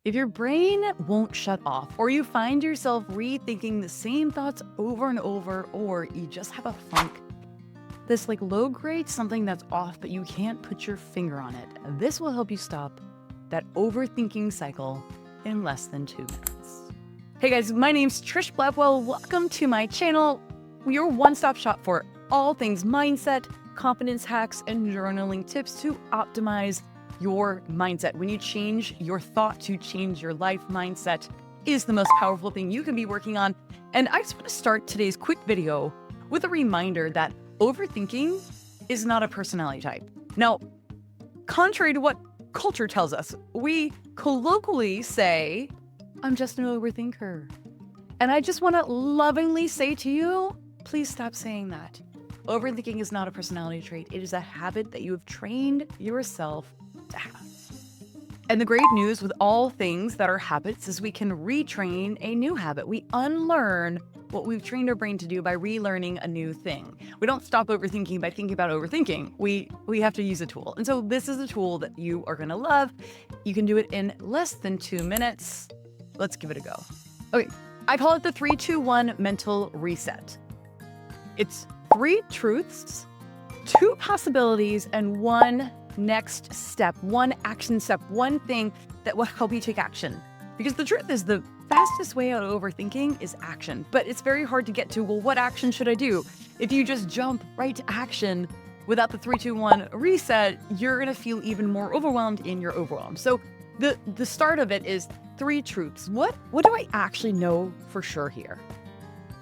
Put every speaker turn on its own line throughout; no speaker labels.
If your brain won't shut off, or you find yourself rethinking the same thoughts over and over, or you just have a funk, this low grade something that's off, but you can't put your finger on it, this will help you stop that overthinking cycle in less than 2 minutes. Hey guys, my name's Trish Blackwell. Welcome to my channel, your one-stop shop for all things mindset, confidence hacks, and journaling tips to optimize your mindset. When you change your thought to change your life, mindset is the most powerful thing you can be working on. And I just want to start today's quick video with a reminder that overthinking is not a personality type. Now, contrary to what culture tells us, we colloquially say, I'm just an overthinker. And I just want to lovingly say to you, please stop saying that. Overthinking is not a personality trait. It is a habit that you have trained yourself to have. And the great news with all things that are habits is we can retrain a new habit. We unlearn what we've trained our brain to do by relearning a new thing. We don't stop overthinking by thinking about overthinking. We have to use a tool. And so this is a tool that you are going to love. You can do it in less than 2 minutes. Let's give it a go. Okay, I call it the 3-2-1 mental reset. It's 3 truths, 2 possibilities, and 1 next step, 1 action step, 1 thing that will help you take action. Because the truth is, the fastest way out of overthinking is action. But it's very hard to get to, well, what action should I do? If you just jump right to action without the 3-2-1 reset, you're going to feel even more overwhelmed in your overwhelm. So the start of it is 3 truths. What do I actually know for sure here?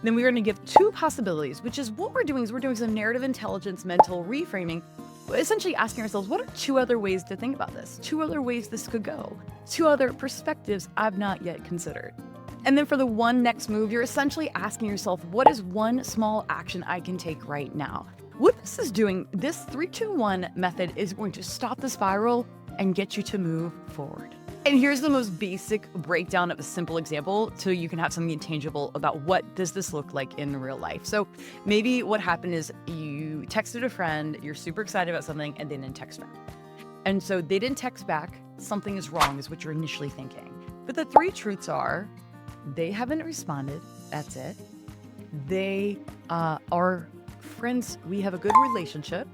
Then we're going to give 2 possibilities, which is what we're doing some narrative intelligence, mental reframing, essentially asking ourselves, what are 2 other ways to think about this? 2 other ways this could go? 2 other perspectives I've not yet considered. And then for the 1 next move, you're essentially asking yourself, what is 1 small action I can take right now? What this is doing, this 3-2-1 method is going to stop the spiral and get you to move forward. And here's the most basic breakdown of a simple example so you can have something tangible about what does this look like in real life. So maybe what happened is you texted a friend, you're super excited about something, and they didn't text back. And so they didn't text back, something is wrong is what you're initially thinking. But the 3 truths are, they haven't responded, that's it. They are friends, we have a good relationship.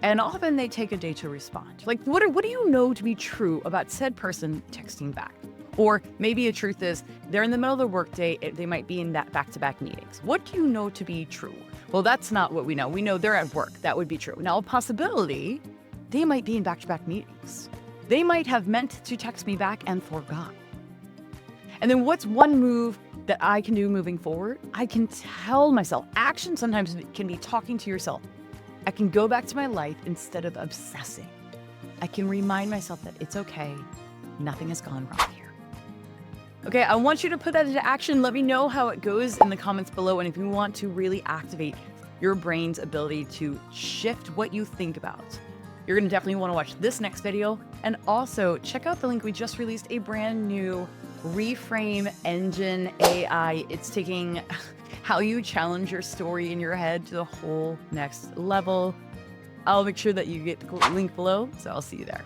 And often they take a day to respond. What do you know to be true about said person texting back? Or maybe a truth is they're in the middle of the workday, they might be in that back-to-back meetings. What do you know to be true? Well, that's not what we know. We know they're at work. That would be true. Now, a possibility, they might be in back-to-back meetings. They might have meant to text me back and forgot. And then what's 1 move that I can do moving forward? I can tell myself. Action sometimes can be talking to yourself. I can go back to my life instead of obsessing. I can remind myself that it's okay. Nothing has gone wrong here. Okay, I want you to put that into action. Let me know how it goes in the comments below. And if you want to really activate your brain's ability to shift what you think about, you're going to definitely want to watch this next video. And also check out the link. We just released a brand new Reframe Engine AI. It's taking how you challenge your story in your head to the whole next level. I'll make sure that you get the link below, so I'll see you there.